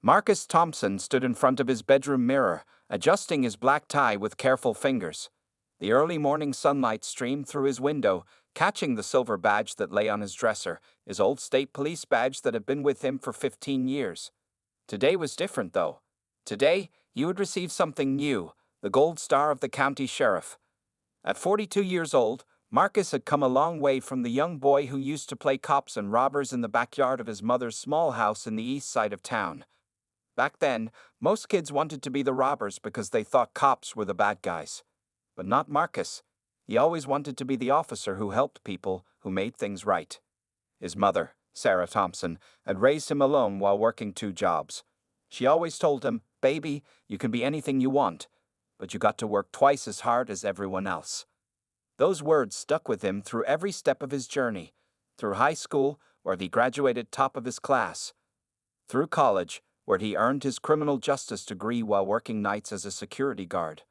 Marcus Thompson stood in front of his bedroom mirror, adjusting his black tie with careful fingers. The early morning sunlight streamed through his window, catching the silver badge that lay on his dresser, his old state police badge that had been with him for 15 years. Today was different, though. Today, you would receive something new, the gold star of the county sheriff. At 42 years old, Marcus had come a long way from the young boy who used to play cops and robbers in the backyard of his mother's small house in the east side of town. Back then, most kids wanted to be the robbers because they thought cops were the bad guys. But not Marcus. He always wanted to be the officer who helped people, who made things right. His mother, Sarah Thompson, had raised him alone while working 2 jobs. She always told him, "Baby, you can be anything you want, but you got to work twice as hard as everyone else." Those words stuck with him through every step of his journey, through high school, where he graduated top of his class, through college, where he earned his criminal justice degree while working nights as a security guard,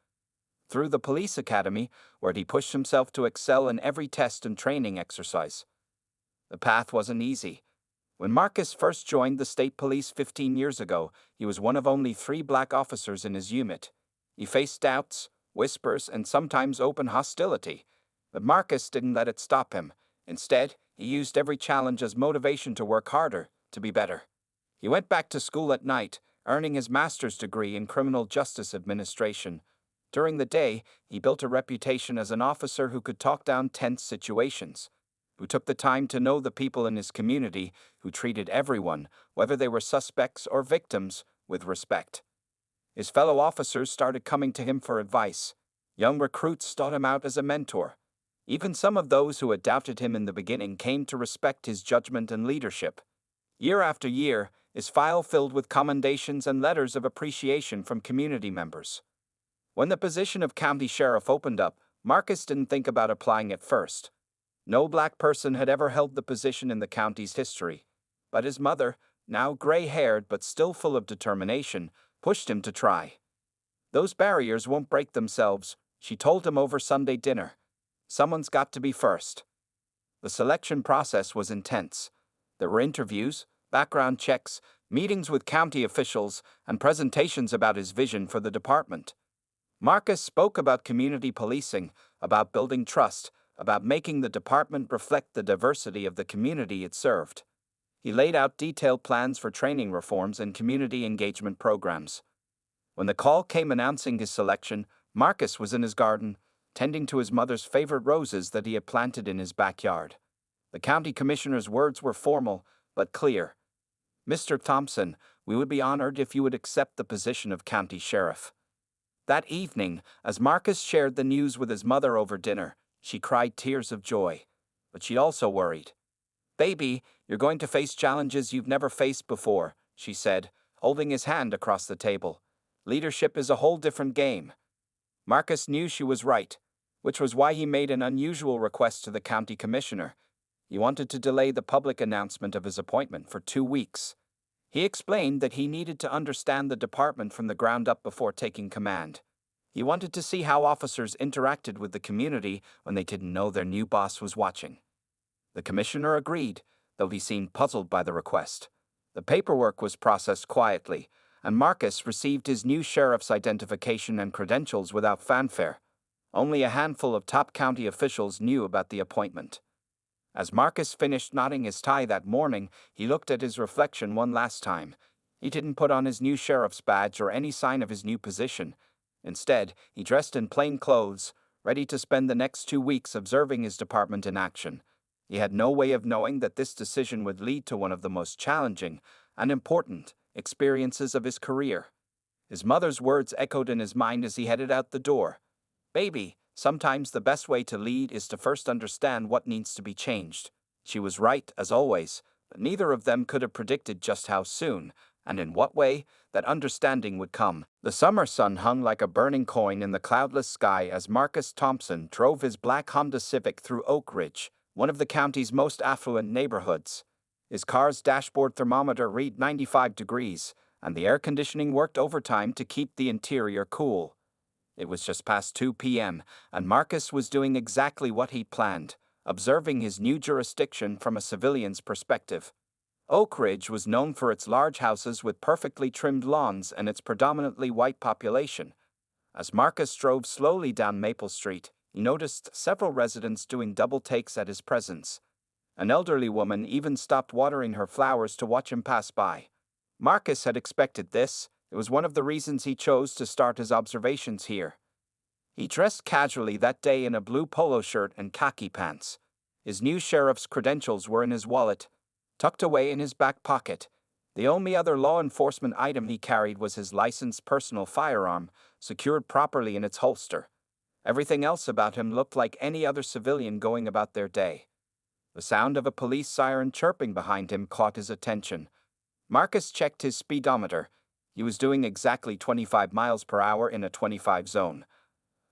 through the police academy, where he pushed himself to excel in every test and training exercise. The path wasn't easy. When Marcus first joined the state police 15 years ago, he was one of only 3 black officers in his unit. He faced doubts, whispers, and sometimes open hostility. But Marcus didn't let it stop him. Instead, he used every challenge as motivation to work harder, to be better. He went back to school at night, earning his master's degree in criminal justice administration. During the day, he built a reputation as an officer who could talk down tense situations, who took the time to know the people in his community, who treated everyone, whether they were suspects or victims, with respect. His fellow officers started coming to him for advice. Young recruits sought him out as a mentor. Even some of those who had doubted him in the beginning came to respect his judgment and leadership. Year after year, his file filled with commendations and letters of appreciation from community members. When the position of county sheriff opened up, Marcus didn't think about applying at first. No black person had ever held the position in the county's history. But his mother, now gray-haired but still full of determination, pushed him to try. "Those barriers won't break themselves," she told him over Sunday dinner. "Someone's got to be first." The selection process was intense. There were interviews, background checks, meetings with county officials, and presentations about his vision for the department. Marcus spoke about community policing, about building trust, about making the department reflect the diversity of the community it served. He laid out detailed plans for training reforms and community engagement programs. When the call came announcing his selection, Marcus was in his garden, tending to his mother's favorite roses that he had planted in his backyard. The county commissioner's words were formal, but clear. "Mr. Thompson, we would be honored if you would accept the position of county sheriff." That evening, as Marcus shared the news with his mother over dinner, she cried tears of joy. But she also worried. "Baby, you're going to face challenges you've never faced before," she said, holding his hand across the table. "Leadership is a whole different game." Marcus knew she was right, which was why he made an unusual request to the county commissioner. He wanted to delay the public announcement of his appointment for 2 weeks. He explained that he needed to understand the department from the ground up before taking command. He wanted to see how officers interacted with the community when they didn't know their new boss was watching. The commissioner agreed, though he seemed puzzled by the request. The paperwork was processed quietly, and Marcus received his new sheriff's identification and credentials without fanfare. Only a handful of top county officials knew about the appointment. As Marcus finished knotting his tie that morning, he looked at his reflection one last time. He didn't put on his new sheriff's badge or any sign of his new position. Instead, he dressed in plain clothes, ready to spend the next 2 weeks observing his department in action. He had no way of knowing that this decision would lead to one of the most challenging and important experiences of his career. His mother's words echoed in his mind as he headed out the door. "Baby, sometimes the best way to lead is to first understand what needs to be changed." She was right, as always, but neither of them could have predicted just how soon, and in what way, that understanding would come. The summer sun hung like a burning coin in the cloudless sky as Marcus Thompson drove his black Honda Civic through Oak Ridge, one of the county's most affluent neighborhoods. His car's dashboard thermometer read 95 degrees, and the air conditioning worked overtime to keep the interior cool. It was just past 2 p.m., and Marcus was doing exactly what he planned, observing his new jurisdiction from a civilian's perspective. Oak Ridge was known for its large houses with perfectly trimmed lawns and its predominantly white population. As Marcus drove slowly down Maple Street, he noticed several residents doing double takes at his presence. An elderly woman even stopped watering her flowers to watch him pass by. Marcus had expected this. It was one of the reasons he chose to start his observations here. He dressed casually that day in a blue polo shirt and khaki pants. His new sheriff's credentials were in his wallet, tucked away in his back pocket. The only other law enforcement item he carried was his licensed personal firearm, secured properly in its holster. Everything else about him looked like any other civilian going about their day. The sound of a police siren chirping behind him caught his attention. Marcus checked his speedometer. He was doing exactly 25 miles per hour in a 25 zone.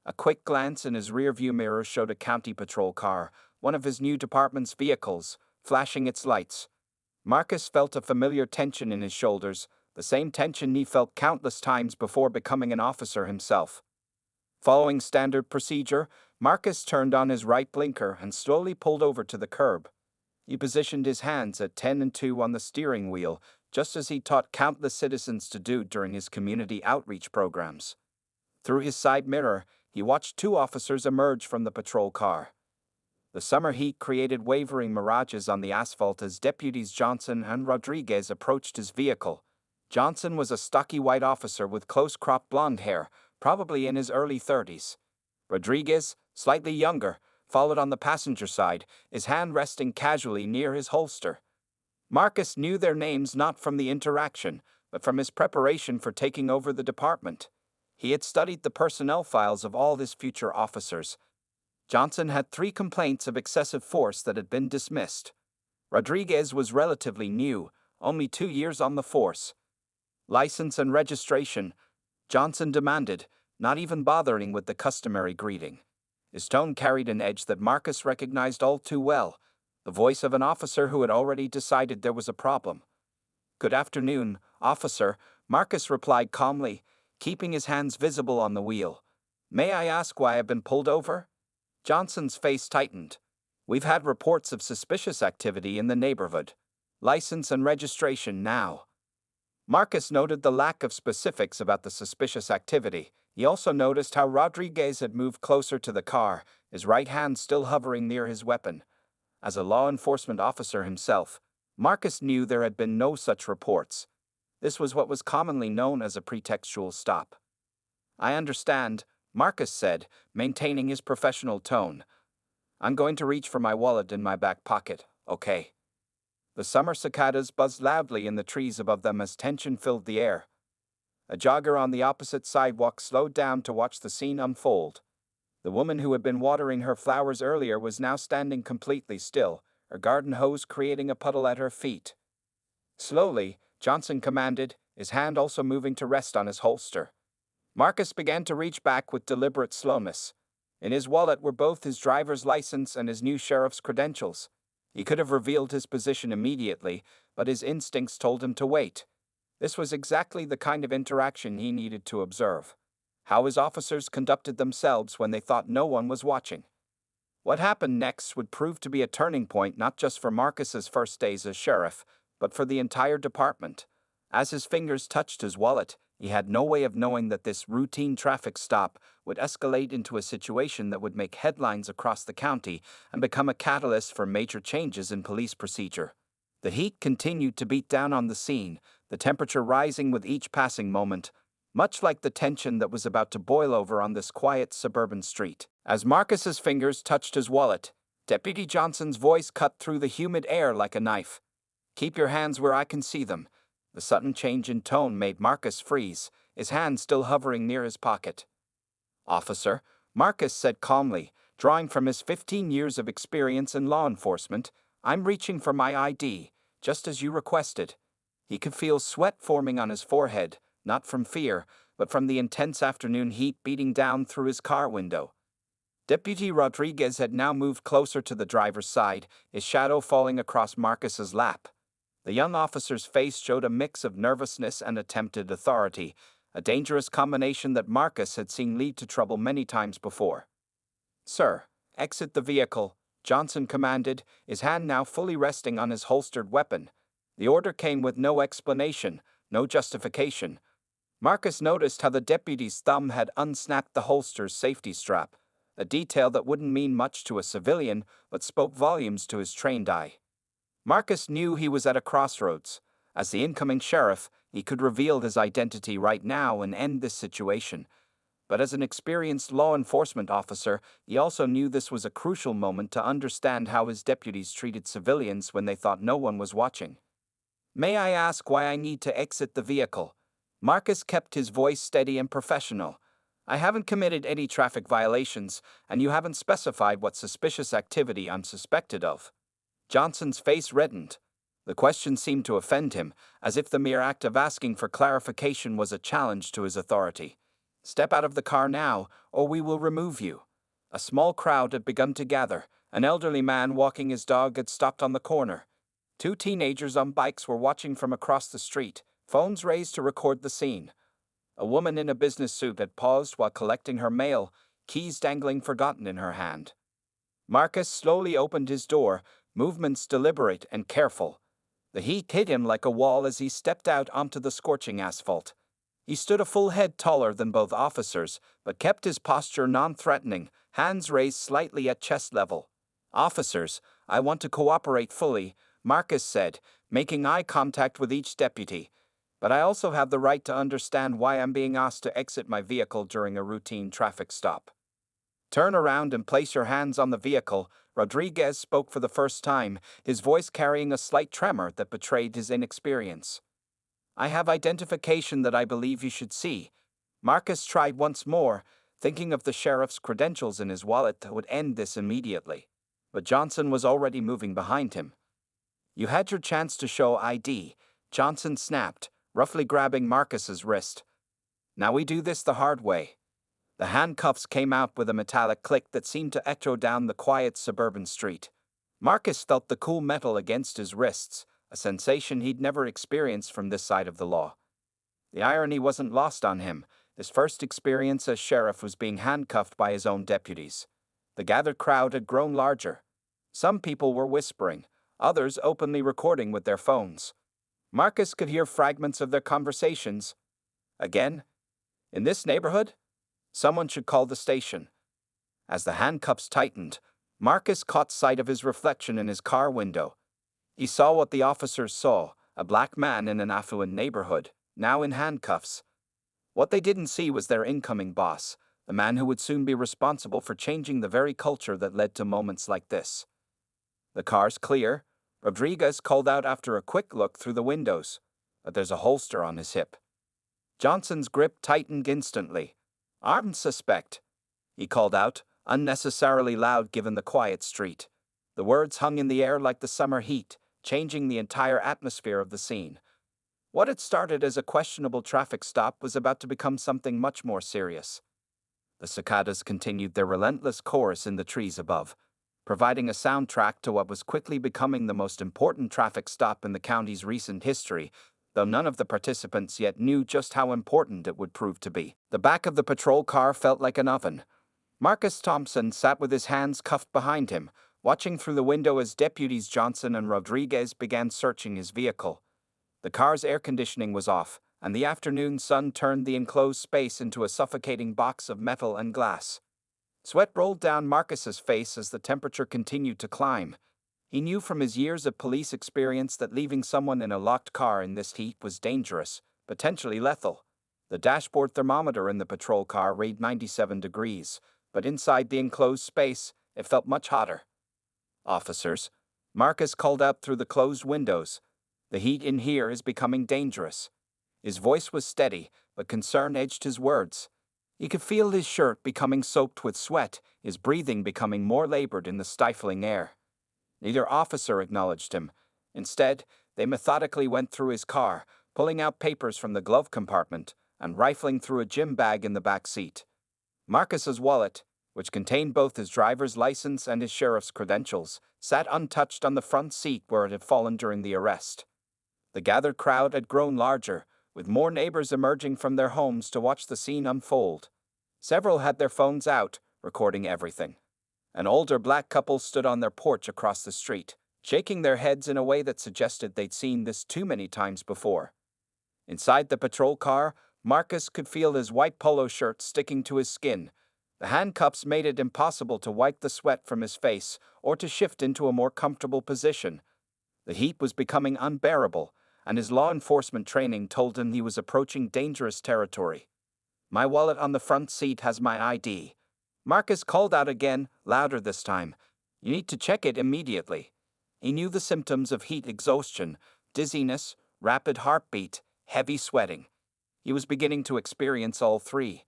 A quick glance in his rearview mirror showed a county patrol car, one of his new department's vehicles, flashing its lights. Marcus felt a familiar tension in his shoulders, the same tension he felt countless times before becoming an officer himself. Following standard procedure, Marcus turned on his right blinker and slowly pulled over to the curb. He positioned his hands at 10 and 2 on the steering wheel, just as he taught countless citizens to do during his community outreach programs. Through his side mirror, he watched two officers emerge from the patrol car. The summer heat created wavering mirages on the asphalt as deputies Johnson and Rodriguez approached his vehicle. Johnson was a stocky white officer with close-cropped blonde hair, probably in his early 30s. Rodriguez, slightly younger, followed on the passenger side, his hand resting casually near his holster. Marcus knew their names not from the interaction, but from his preparation for taking over the department. He had studied the personnel files of all his future officers. Johnson had 3 complaints of excessive force that had been dismissed. Rodriguez was relatively new, only 2 years on the force. License and registration, Johnson demanded, not even bothering with the customary greeting. His tone carried an edge that Marcus recognized all too well, the voice of an officer who had already decided there was a problem. "Good afternoon, officer," Marcus replied calmly, keeping his hands visible on the wheel. "May I ask why I've been pulled over?" Johnson's face tightened. "We've had reports of suspicious activity in the neighborhood. License and registration now." Marcus noted the lack of specifics about the suspicious activity. He also noticed how Rodriguez had moved closer to the car, his right hand still hovering near his weapon. As a law enforcement officer himself, Marcus knew there had been no such reports. This was what was commonly known as a pretextual stop. "I understand," Marcus said, maintaining his professional tone. "I'm going to reach for my wallet in my back pocket, okay?" The summer cicadas buzzed loudly in the trees above them as tension filled the air. A jogger on the opposite sidewalk slowed down to watch the scene unfold. The woman who had been watering her flowers earlier was now standing completely still, her garden hose creating a puddle at her feet. "Slowly," Johnson commanded, his hand also moving to rest on his holster. Marcus began to reach back with deliberate slowness. In his wallet were both his driver's license and his new sheriff's credentials. He could have revealed his position immediately, but his instincts told him to wait. This was exactly the kind of interaction he needed to observe. How his officers conducted themselves when they thought no one was watching. What happened next would prove to be a turning point not just for Marcus's first days as sheriff, but for the entire department. As his fingers touched his wallet, he had no way of knowing that this routine traffic stop would escalate into a situation that would make headlines across the county and become a catalyst for major changes in police procedure. The heat continued to beat down on the scene, the temperature rising with each passing moment, much like the tension that was about to boil over on this quiet suburban street. As Marcus's fingers touched his wallet, Deputy Johnson's voice cut through the humid air like a knife. "Keep your hands where I can see them." The sudden change in tone made Marcus freeze, his hand still hovering near his pocket. "Officer," Marcus said calmly, drawing from his 15 years of experience in law enforcement, "I'm reaching for my ID, just as you requested." He could feel sweat forming on his forehead, not from fear, but from the intense afternoon heat beating down through his car window. Deputy Rodriguez had now moved closer to the driver's side, his shadow falling across Marcus's lap. The young officer's face showed a mix of nervousness and attempted authority, a dangerous combination that Marcus had seen lead to trouble many times before. "Sir, exit the vehicle," Johnson commanded, his hand now fully resting on his holstered weapon. The order came with no explanation, no justification. Marcus noticed how the deputy's thumb had unsnapped the holster's safety strap, a detail that wouldn't mean much to a civilian but spoke volumes to his trained eye. Marcus knew he was at a crossroads. As the incoming sheriff, he could reveal his identity right now and end this situation. But as an experienced law enforcement officer, he also knew this was a crucial moment to understand how his deputies treated civilians when they thought no one was watching. "May I ask why I need to exit the vehicle?" Marcus kept his voice steady and professional. "I haven't committed any traffic violations, and you haven't specified what suspicious activity I'm suspected of." Johnson's face reddened. The question seemed to offend him, as if the mere act of asking for clarification was a challenge to his authority. "Step out of the car now, or we will remove you." A small crowd had begun to gather. An elderly man walking his dog had stopped on the corner. Two teenagers on bikes were watching from across the street, phones raised to record the scene. A woman in a business suit had paused while collecting her mail, keys dangling forgotten in her hand. Marcus slowly opened his door, movements deliberate and careful. The heat hit him like a wall as he stepped out onto the scorching asphalt. He stood a full head taller than both officers, but kept his posture non-threatening, hands raised slightly at chest level. "Officers, I want to cooperate fully," Marcus said, making eye contact with each deputy. "But I also have the right to understand why I'm being asked to exit my vehicle during a routine traffic stop." "Turn around and place your hands on the vehicle," Rodriguez spoke for the first time, his voice carrying a slight tremor that betrayed his inexperience. "I have identification that I believe you should see." Marcus tried once more, thinking of the sheriff's credentials in his wallet that would end this immediately. But Johnson was already moving behind him. "You had your chance to show ID," Johnson snapped, roughly grabbing Marcus's wrist. "Now we do this the hard way." The handcuffs came out with a metallic click that seemed to echo down the quiet suburban street. Marcus felt the cool metal against his wrists, a sensation he'd never experienced from this side of the law. The irony wasn't lost on him. His first experience as sheriff was being handcuffed by his own deputies. The gathered crowd had grown larger. Some people were whispering, others openly recording with their phones. Marcus could hear fragments of their conversations. "Again? In this neighborhood? Someone should call the station." As the handcuffs tightened, Marcus caught sight of his reflection in his car window. He saw what the officers saw, a black man in an affluent neighborhood, now in handcuffs. What they didn't see was their incoming boss, the man who would soon be responsible for changing the very culture that led to moments like this. "The car's clear," Rodriguez called out after a quick look through the windows, "but there's a holster on his hip." Johnson's grip tightened instantly. "Armed suspect," he called out, unnecessarily loud given the quiet street. The words hung in the air like the summer heat, changing the entire atmosphere of the scene. What had started as a questionable traffic stop was about to become something much more serious. The cicadas continued their relentless chorus in the trees above, providing a soundtrack to what was quickly becoming the most important traffic stop in the county's recent history, though none of the participants yet knew just how important it would prove to be. The back of the patrol car felt like an oven. Marcus Thompson sat with his hands cuffed behind him, watching through the window as deputies Johnson and Rodriguez began searching his vehicle. The car's air conditioning was off, and the afternoon sun turned the enclosed space into a suffocating box of metal and glass. Sweat rolled down Marcus's face as the temperature continued to climb. He knew from his years of police experience that leaving someone in a locked car in this heat was dangerous, potentially lethal. The dashboard thermometer in the patrol car read 97 degrees, but inside the enclosed space, it felt much hotter. "Officers," Marcus called out through the closed windows, "the heat in here is becoming dangerous." His voice was steady, but concern edged his words. He could feel his shirt becoming soaked with sweat, his breathing becoming more labored in the stifling air. Neither officer acknowledged him. Instead, they methodically went through his car, pulling out papers from the glove compartment and rifling through a gym bag in the back seat. Marcus's wallet, which contained both his driver's license and his sheriff's credentials, sat untouched on the front seat where it had fallen during the arrest. The gathered crowd had grown larger, with more neighbors emerging from their homes to watch the scene unfold. Several had their phones out, recording everything. An older black couple stood on their porch across the street, shaking their heads in a way that suggested they'd seen this too many times before. Inside the patrol car, Marcus could feel his white polo shirt sticking to his skin. The handcuffs made it impossible to wipe the sweat from his face or to shift into a more comfortable position. The heat was becoming unbearable, and his law enforcement training told him he was approaching dangerous territory. "My wallet on the front seat has my ID." Marcus called out again, louder this time. "You need to check it immediately." He knew the symptoms of heat exhaustion: dizziness, rapid heartbeat, heavy sweating. He was beginning to experience all three.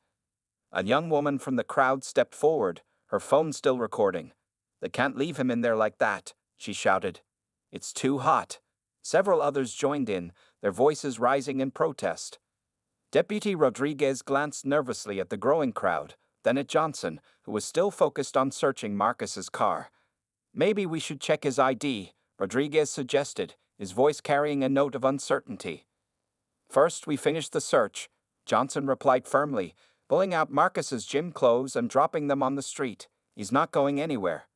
A young woman from the crowd stepped forward, her phone still recording. "They can't leave him in there like that," she shouted. "It's too hot." Several others joined in, their voices rising in protest. Deputy Rodriguez glanced nervously at the growing crowd, then at Johnson, who was still focused on searching Marcus's car. "Maybe we should check his ID," Rodriguez suggested, his voice carrying a note of uncertainty. "First, we finish the search," Johnson replied firmly, pulling out Marcus's gym clothes and dropping them on the street. "He's not going anywhere."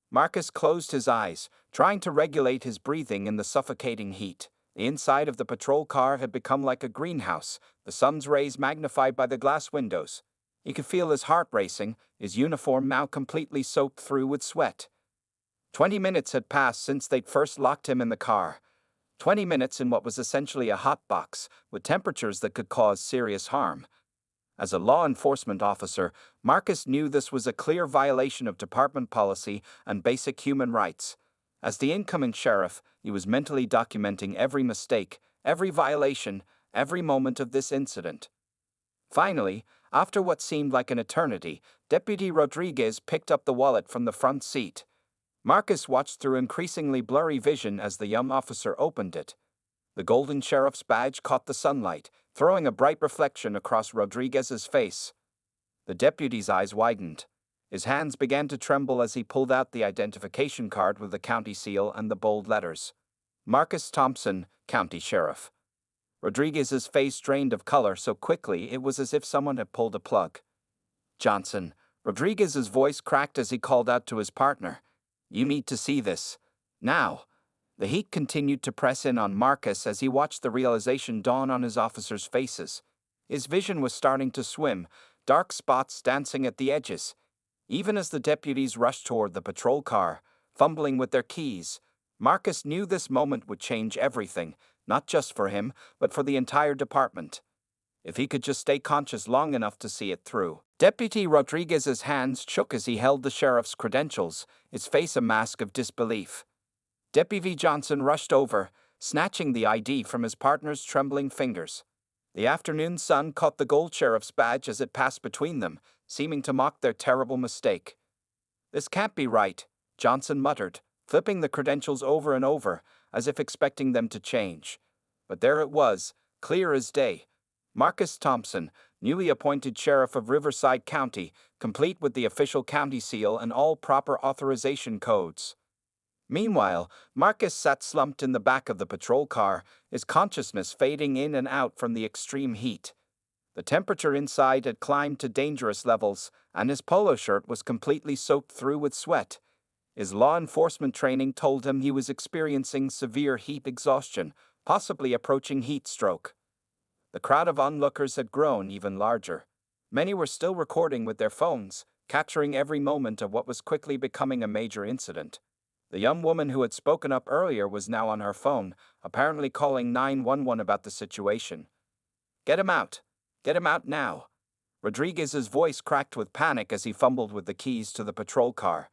Marcus closed his eyes, trying to regulate his breathing in the suffocating heat. The inside of the patrol car had become like a greenhouse, the sun's rays magnified by the glass windows. He could feel his heart racing, his uniform now completely soaked through with sweat. 20 minutes had passed since they'd first locked him in the car. 20 minutes in what was essentially a hot box, with temperatures that could cause serious harm. As a law enforcement officer, Marcus knew this was a clear violation of department policy and basic human rights. As the incoming sheriff, he was mentally documenting every mistake, every violation, every moment of this incident. Finally, after what seemed like an eternity, Deputy Rodriguez picked up the wallet from the front seat. Marcus watched through increasingly blurry vision as the young officer opened it. The golden sheriff's badge caught the sunlight, throwing a bright reflection across Rodriguez's face. The deputy's eyes widened. His hands began to tremble as he pulled out the identification card with the county seal and the bold letters. "Marcus Thompson, County Sheriff." Rodriguez's face drained of color so quickly it was as if someone had pulled a plug. "Johnson," Rodriguez's voice cracked as he called out to his partner. "You need to see this. Now." The heat continued to press in on Marcus as he watched the realization dawn on his officers' faces. His vision was starting to swim, dark spots dancing at the edges. Even as the deputies rushed toward the patrol car, fumbling with their keys, Marcus knew this moment would change everything, not just for him, but for the entire department. If he could just stay conscious long enough to see it through. Deputy Rodriguez's hands shook as he held the sheriff's credentials, his face a mask of disbelief. Deputy Johnson rushed over, snatching the ID from his partner's trembling fingers. The afternoon sun caught the gold sheriff's badge as it passed between them, seeming to mock their terrible mistake. "This can't be right," Johnson muttered, flipping the credentials over and over, as if expecting them to change. But there it was, clear as day. Marcus Thompson, newly appointed sheriff of Riverside County, complete with the official county seal and all proper authorization codes. Meanwhile, Marcus sat slumped in the back of the patrol car, his consciousness fading in and out from the extreme heat. The temperature inside had climbed to dangerous levels, and his polo shirt was completely soaked through with sweat. His law enforcement training told him he was experiencing severe heat exhaustion, possibly approaching heat stroke. The crowd of onlookers had grown even larger. Many were still recording with their phones, capturing every moment of what was quickly becoming a major incident. The young woman who had spoken up earlier was now on her phone, apparently calling 911 about the situation. "Get him out! Get him out now!" Rodriguez's voice cracked with panic as he fumbled with the keys to the patrol car.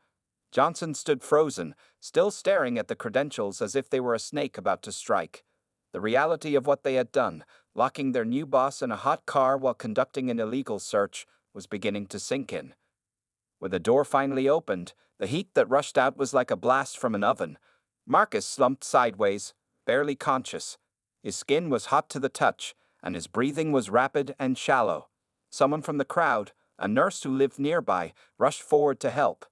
Johnson stood frozen, still staring at the credentials as if they were a snake about to strike. The reality of what they had done, locking their new boss in a hot car while conducting an illegal search, was beginning to sink in. When the door finally opened, the heat that rushed out was like a blast from an oven. Marcus slumped sideways, barely conscious. His skin was hot to the touch, and his breathing was rapid and shallow. Someone from the crowd, a nurse who lived nearby, rushed forward to help.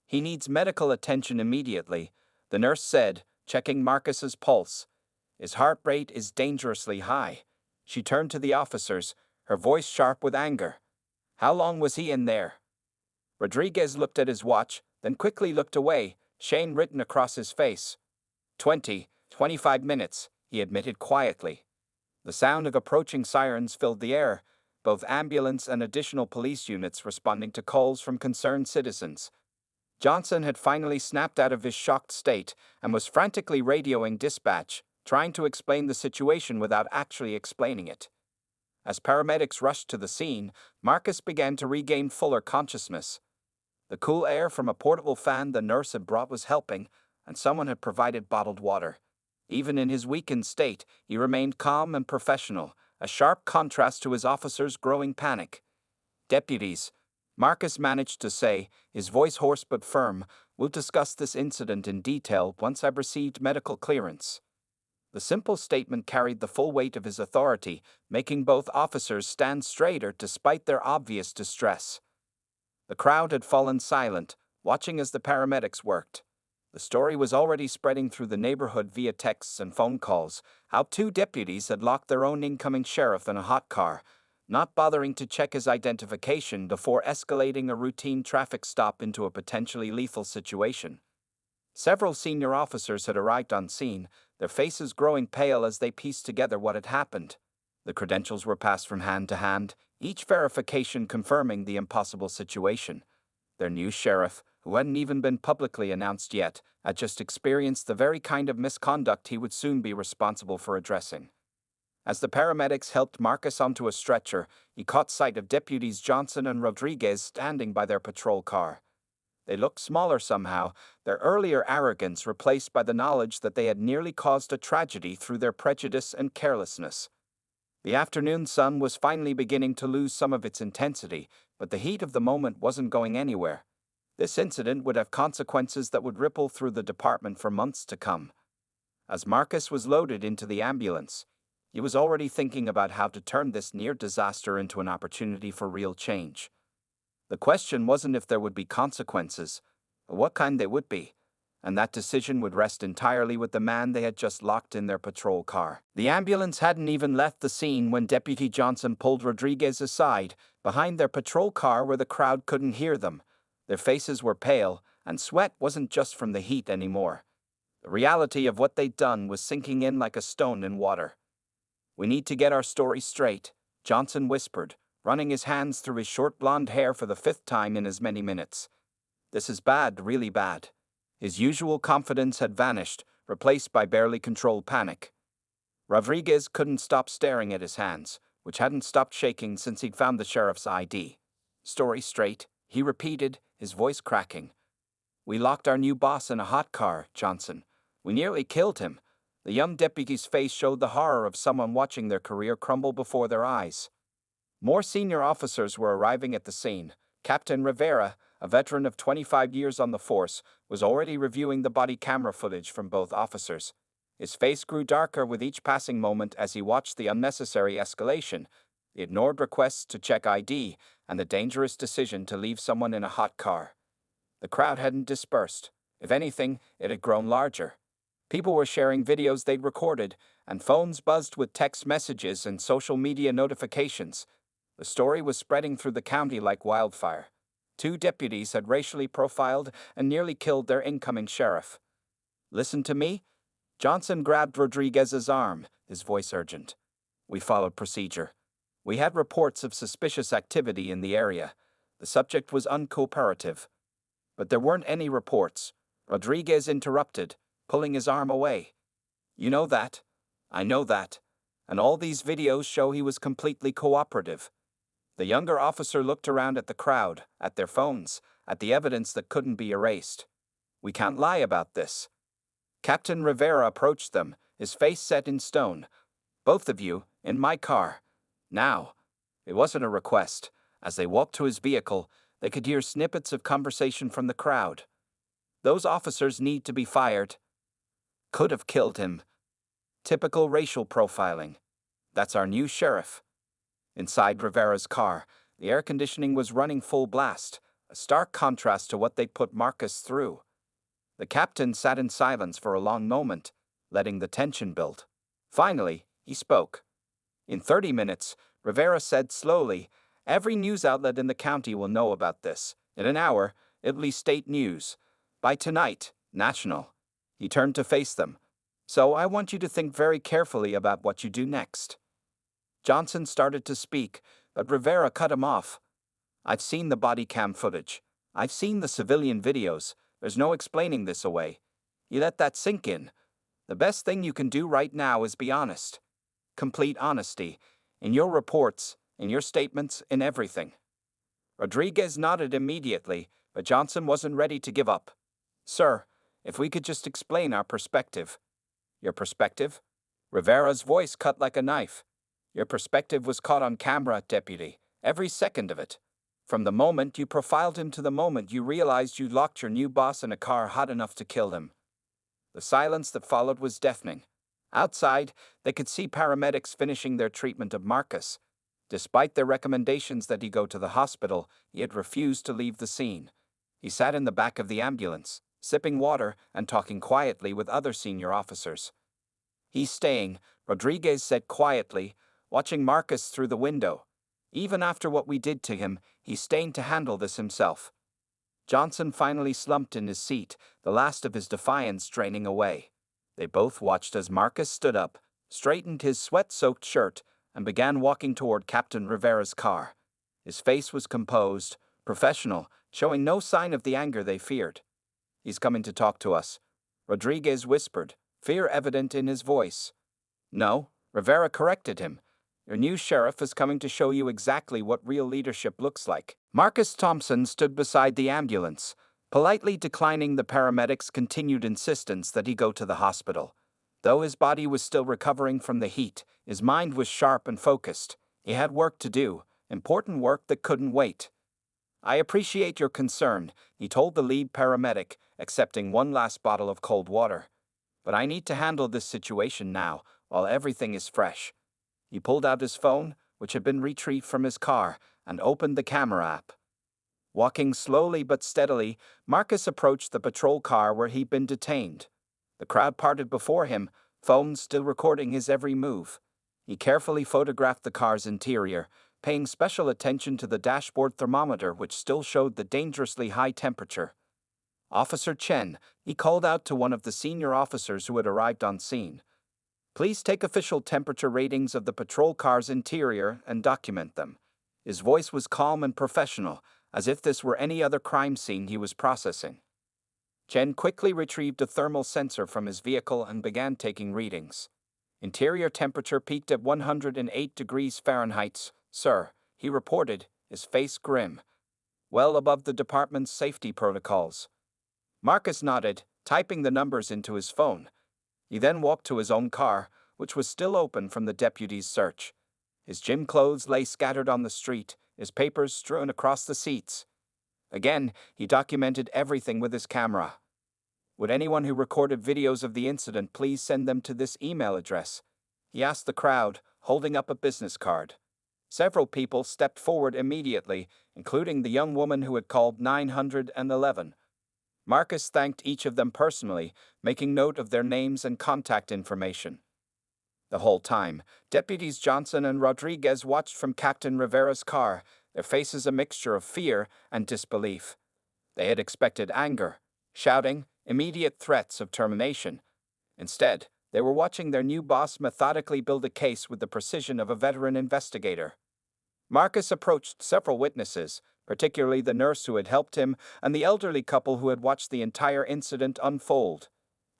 "He needs medical attention immediately," the nurse said, checking Marcus's pulse. "His heart rate is dangerously high." She turned to the officers, her voice sharp with anger. "How long was he in there?" Rodriguez looked at his watch, then quickly looked away, shame written across his face. 25 minutes, he admitted quietly. The sound of approaching sirens filled the air, both ambulance and additional police units responding to calls from concerned citizens. Johnson had finally snapped out of his shocked state and was frantically radioing dispatch, trying to explain the situation without actually explaining it. As paramedics rushed to the scene, Marcus began to regain fuller consciousness. The cool air from a portable fan the nurse had brought was helping, and someone had provided bottled water. Even in his weakened state, he remained calm and professional, a sharp contrast to his officers' growing panic. "Deputies," Marcus managed to say, his voice hoarse but firm, "we'll discuss this incident in detail once I've received medical clearance." The simple statement carried the full weight of his authority, making both officers stand straighter despite their obvious distress. The crowd had fallen silent, watching as the paramedics worked. The story was already spreading through the neighborhood via texts and phone calls, how 2 deputies had locked their own incoming sheriff in a hot car, not bothering to check his identification before escalating a routine traffic stop into a potentially lethal situation. Several senior officers had arrived on scene, their faces growing pale as they pieced together what had happened. The credentials were passed from hand to hand, each verification confirming the impossible situation. Their new sheriff, who hadn't even been publicly announced yet, had just experienced the very kind of misconduct he would soon be responsible for addressing. As the paramedics helped Marcus onto a stretcher, he caught sight of Deputies Johnson and Rodriguez standing by their patrol car. They looked smaller somehow, their earlier arrogance replaced by the knowledge that they had nearly caused a tragedy through their prejudice and carelessness. The afternoon sun was finally beginning to lose some of its intensity, but the heat of the moment wasn't going anywhere. This incident would have consequences that would ripple through the department for months to come. As Marcus was loaded into the ambulance, he was already thinking about how to turn this near disaster into an opportunity for real change. The question wasn't if there would be consequences, but what kind they would be, and that decision would rest entirely with the man they had just locked in their patrol car. The ambulance hadn't even left the scene when Deputy Johnson pulled Rodriguez aside, behind their patrol car where the crowd couldn't hear them. Their faces were pale, and sweat wasn't just from the heat anymore. The reality of what they'd done was sinking in like a stone in water. "We need to get our story straight," Johnson whispered, running his hands through his short blonde hair for the 5th time in as many minutes. "This is bad, really bad." His usual confidence had vanished, replaced by barely controlled panic. Rodriguez couldn't stop staring at his hands, which hadn't stopped shaking since he'd found the sheriff's ID. "Story straight," he repeated, his voice cracking. "We locked our new boss in a hot car, Johnson. We nearly killed him." The young deputy's face showed the horror of someone watching their career crumble before their eyes. More senior officers were arriving at the scene. Captain Rivera, a veteran of 25 years on the force, was already reviewing the body camera footage from both officers. His face grew darker with each passing moment as he watched the unnecessary escalation, the ignored requests to check ID, and the dangerous decision to leave someone in a hot car. The crowd hadn't dispersed. If anything, it had grown larger. People were sharing videos they'd recorded, and phones buzzed with text messages and social media notifications. The story was spreading through the county like wildfire. 2 deputies had racially profiled and nearly killed their incoming sheriff. "Listen to me?" Johnson grabbed Rodriguez's arm, his voice urgent. "We followed procedure. We had reports of suspicious activity in the area. The subject was uncooperative. But there weren't any reports," Rodriguez interrupted, pulling his arm away. "You know that. I know that. And all these videos show he was completely cooperative." The younger officer looked around at the crowd, at their phones, at the evidence that couldn't be erased. "We can't lie about this." Captain Rivera approached them, his face set in stone. "Both of you, in my car. Now." It wasn't a request. As they walked to his vehicle, they could hear snippets of conversation from the crowd. "Those officers need to be fired." "Could have killed him." "Typical racial profiling." "That's our new sheriff." Inside Rivera's car, the air conditioning was running full blast, a stark contrast to what they'd put Marcus through. The captain sat in silence for a long moment, letting the tension build. Finally, he spoke. "In 30 minutes, Rivera said slowly, every news outlet in the county will know about this. In an hour, it'll be state news. By tonight, National. He turned to face them. So I want you to think very carefully about what you do next. Johnson started to speak, but Rivera cut him off. I've seen the body cam footage. I've seen the civilian videos. There's no explaining this away. You let that sink in. The best thing you can do right now is be honest. Complete honesty. In your reports, in your statements, in everything. Rodriguez nodded immediately, but Johnson wasn't ready to give up. Sir, if we could just explain our perspective. Your perspective? Rivera's voice cut like a knife. Your perspective was caught on camera, Deputy. Every second of it. From the moment you profiled him to the moment you realized you locked your new boss in a car hot enough to kill him. The silence that followed was deafening. Outside, they could see paramedics finishing their treatment of Marcus. Despite their recommendations that he go to the hospital, he had refused to leave the scene. He sat in the back of the ambulance, sipping water and talking quietly with other senior officers. He's staying, Rodriguez said quietly, watching Marcus through the window. Even after what we did to him, he's staying to handle this himself. Johnson finally slumped in his seat, the last of his defiance draining away. They both watched as Marcus stood up, straightened his sweat-soaked shirt, and began walking toward Captain Rivera's car. His face was composed, professional, showing no sign of the anger they feared. He's coming to talk to us, Rodriguez whispered, fear evident in his voice. No, Rivera corrected him. Your new sheriff is coming to show you exactly what real leadership looks like. Marcus Thompson stood beside the ambulance, politely declining the paramedics' continued insistence that he go to the hospital. Though his body was still recovering from the heat, his mind was sharp and focused. He had work to do, important work that couldn't wait. I appreciate your concern, he told the lead paramedic, accepting one last bottle of cold water. But I need to handle this situation now, while everything is fresh. He pulled out his phone, which had been retrieved from his car, and opened the camera app. Walking slowly but steadily, Marcus approached the patrol car where he'd been detained. The crowd parted before him, phones still recording his every move. He carefully photographed the car's interior, paying special attention to the dashboard thermometer which still showed the dangerously high temperature. Officer Chen, he called out to one of the senior officers who had arrived on scene. Please take official temperature ratings of the patrol car's interior and document them. His voice was calm and professional, as if this were any other crime scene he was processing. Chen quickly retrieved a thermal sensor from his vehicle and began taking readings. Interior temperature peaked at 108 degrees Fahrenheit, sir, he reported, his face grim. Well above the department's safety protocols. Marcus nodded, typing the numbers into his phone. He then walked to his own car, which was still open from the deputy's search. His gym clothes lay scattered on the street, his papers strewn across the seats. Again, he documented everything with his camera. Would anyone who recorded videos of the incident please send them to this email address? He asked the crowd, holding up a business card. Several people stepped forward immediately, including the young woman who had called 911. Marcus thanked each of them personally, making note of their names and contact information. The whole time, Deputies Johnson and Rodriguez watched from Captain Rivera's car, their faces a mixture of fear and disbelief. They had expected anger, shouting, immediate threats of termination. Instead, they were watching their new boss methodically build a case with the precision of a veteran investigator. Marcus approached several witnesses, particularly the nurse who had helped him and the elderly couple who had watched the entire incident unfold.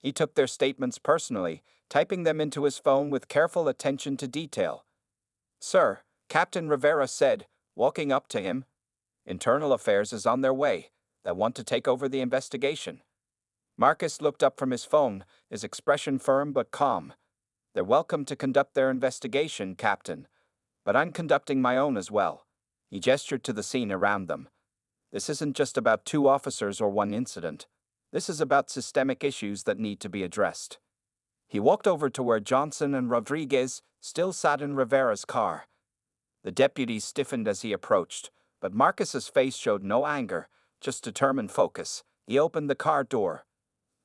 He took their statements personally, typing them into his phone with careful attention to detail. Sir, Captain Rivera said, walking up to him, Internal Affairs is on their way. They want to take over the investigation. Marcus looked up from his phone, his expression firm but calm. They're welcome to conduct their investigation, Captain. But I'm conducting my own as well. He gestured to the scene around them. This isn't just about two officers or one incident. This is about systemic issues that need to be addressed. He walked over to where Johnson and Rodriguez still sat in Rivera's car. The deputy stiffened as he approached, but Marcus's face showed no anger, just determined focus. He opened the car door.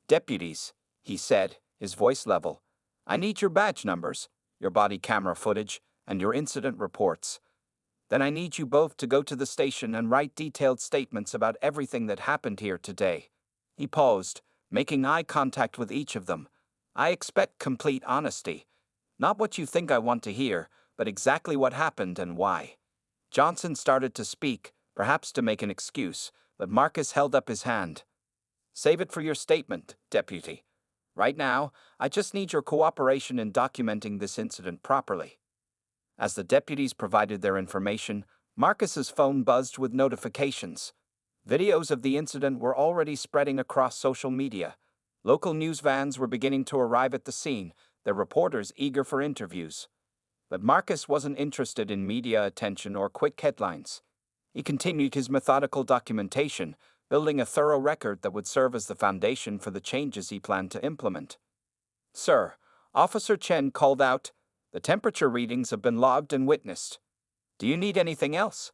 Deputies, he said, his voice level. I need your badge numbers, your body camera footage, and your incident reports. Then I need you both to go to the station and write detailed statements about everything that happened here today. He paused, making eye contact with each of them. I expect complete honesty. Not what you think I want to hear, but exactly what happened and why. Johnson started to speak, perhaps to make an excuse, but Marcus held up his hand. Save it for your statement, Deputy. Right now, I just need your cooperation in documenting this incident properly. As the deputies provided their information, Marcus's phone buzzed with notifications. Videos of the incident were already spreading across social media. Local news vans were beginning to arrive at the scene, their reporters eager for interviews. But Marcus wasn't interested in media attention or quick headlines. He continued his methodical documentation, building a thorough record that would serve as the foundation for the changes he planned to implement. Sir, Officer Chen called out, "The temperature readings have been logged and witnessed. Do you need anything else?"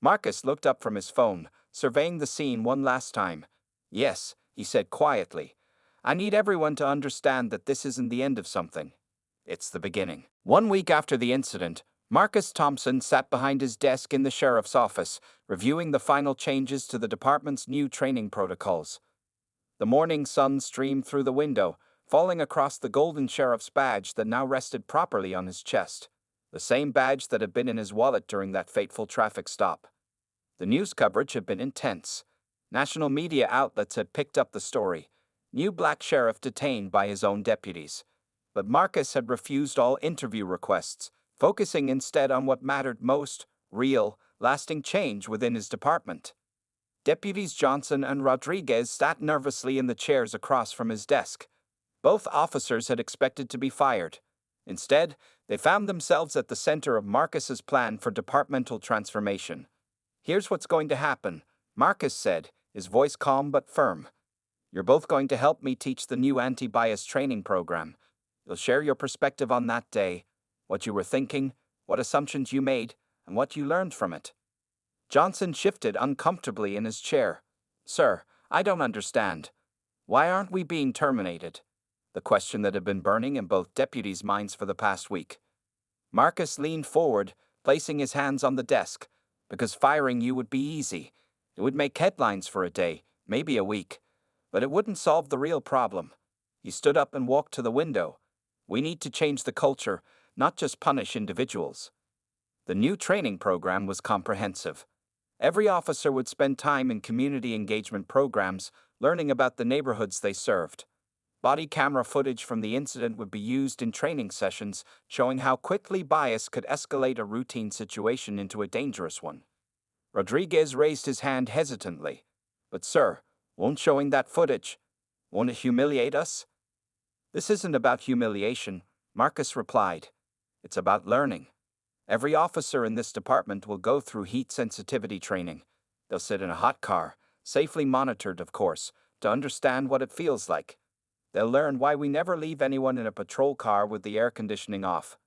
Marcus looked up from his phone, surveying the scene one last time. "Yes," he said quietly. "I need everyone to understand that this isn't the end of something. It's the beginning." 1 week after the incident, Marcus Thompson sat behind his desk in the sheriff's office, reviewing the final changes to the department's new training protocols. The morning sun streamed through the window, falling across the golden sheriff's badge that now rested properly on his chest, the same badge that had been in his wallet during that fateful traffic stop. The news coverage had been intense. National media outlets had picked up the story. New black sheriff detained by his own deputies. But Marcus had refused all interview requests, focusing instead on what mattered most: real, lasting change within his department. Deputies Johnson and Rodriguez sat nervously in the chairs across from his desk. Both officers had expected to be fired. Instead, they found themselves at the center of Marcus's plan for departmental transformation. "Here's what's going to happen," Marcus said, his voice calm but firm. "You're both going to help me teach the new anti-bias training program. You'll share your perspective on that day, what you were thinking, what assumptions you made, and what you learned from it." Johnson shifted uncomfortably in his chair. "Sir, I don't understand. Why aren't we being terminated?" The question that had been burning in both deputies' minds for the past week. Marcus leaned forward, placing his hands on the desk. "Because firing you would be easy. It would make headlines for a day, maybe a week. But it wouldn't solve the real problem." He stood up and walked to the window. "We need to change the culture, not just punish individuals." The new training program was comprehensive. Every officer would spend time in community engagement programs, learning about the neighborhoods they served. Body camera footage from the incident would be used in training sessions, showing how quickly bias could escalate a routine situation into a dangerous one. Rodriguez raised his hand hesitantly. "But sir, won't showing that footage, won't it humiliate us?" "This isn't about humiliation," Marcus replied. "It's about learning. Every officer in this department will go through heat sensitivity training. They'll sit in a hot car, safely monitored, of course, to understand what it feels like. They'll learn why we never leave anyone in a patrol car with the air conditioning off."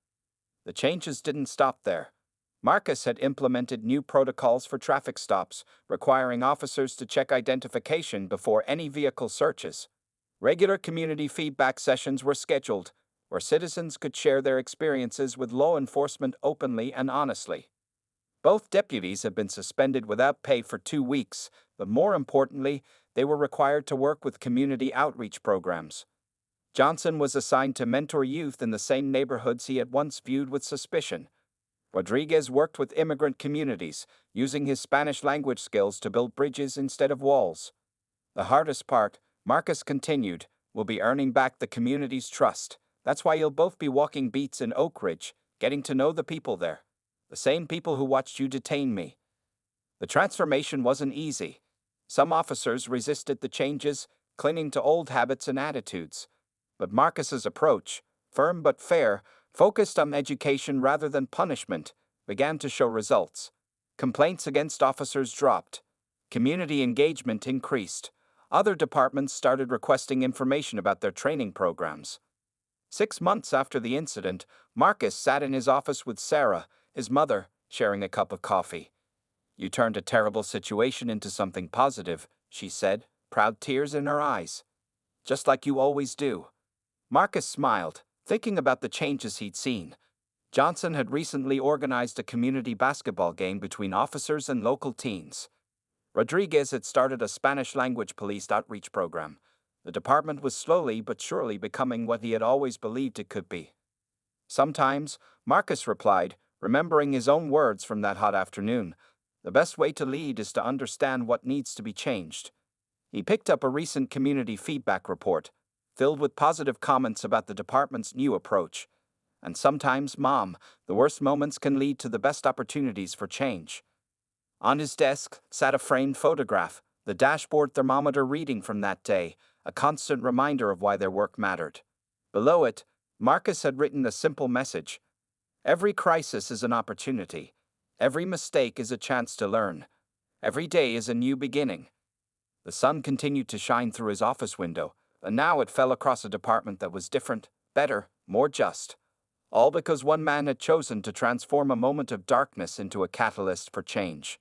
The changes didn't stop there. Marcus had implemented new protocols for traffic stops, requiring officers to check identification before any vehicle searches. Regular community feedback sessions were scheduled, where citizens could share their experiences with law enforcement openly and honestly. Both deputies had been suspended without pay for 2 weeks, but more importantly, they were required to work with community outreach programs. Johnson was assigned to mentor youth in the same neighborhoods he had once viewed with suspicion. Rodriguez worked with immigrant communities, using his Spanish language skills to build bridges instead of walls. "The hardest part," Marcus continued, "will be earning back the community's trust. That's why you'll both be walking beats in Oak Ridge, getting to know the people there. The same people who watched you detain me." The transformation wasn't easy. Some officers resisted the changes, clinging to old habits and attitudes. But Marcus's approach, firm but fair, focused on education rather than punishment, began to show results. Complaints against officers dropped. Community engagement increased. Other departments started requesting information about their training programs. 6 months after the incident, Marcus sat in his office with Sarah, his mother, sharing a cup of coffee. "You turned a terrible situation into something positive," she said, proud tears in her eyes. "Just like you always do." Marcus smiled, thinking about the changes he'd seen. Johnson had recently organized a community basketball game between officers and local teens. Rodriguez had started a Spanish-language police outreach program. The department was slowly but surely becoming what he had always believed it could be. Sometimes, Marcus replied, remembering his own words from that hot afternoon, the best way to lead is to understand what needs to be changed. He picked up a recent community feedback report, filled with positive comments about the department's new approach. And sometimes, Mom, the worst moments can lead to the best opportunities for change. On his desk sat a framed photograph, the dashboard thermometer reading from that day, a constant reminder of why their work mattered. Below it, Marcus had written a simple message. Every crisis is an opportunity. Every mistake is a chance to learn. Every day is a new beginning. The sun continued to shine through his office window, and now it fell across a department that was different, better, more just. All because one man had chosen to transform a moment of darkness into a catalyst for change.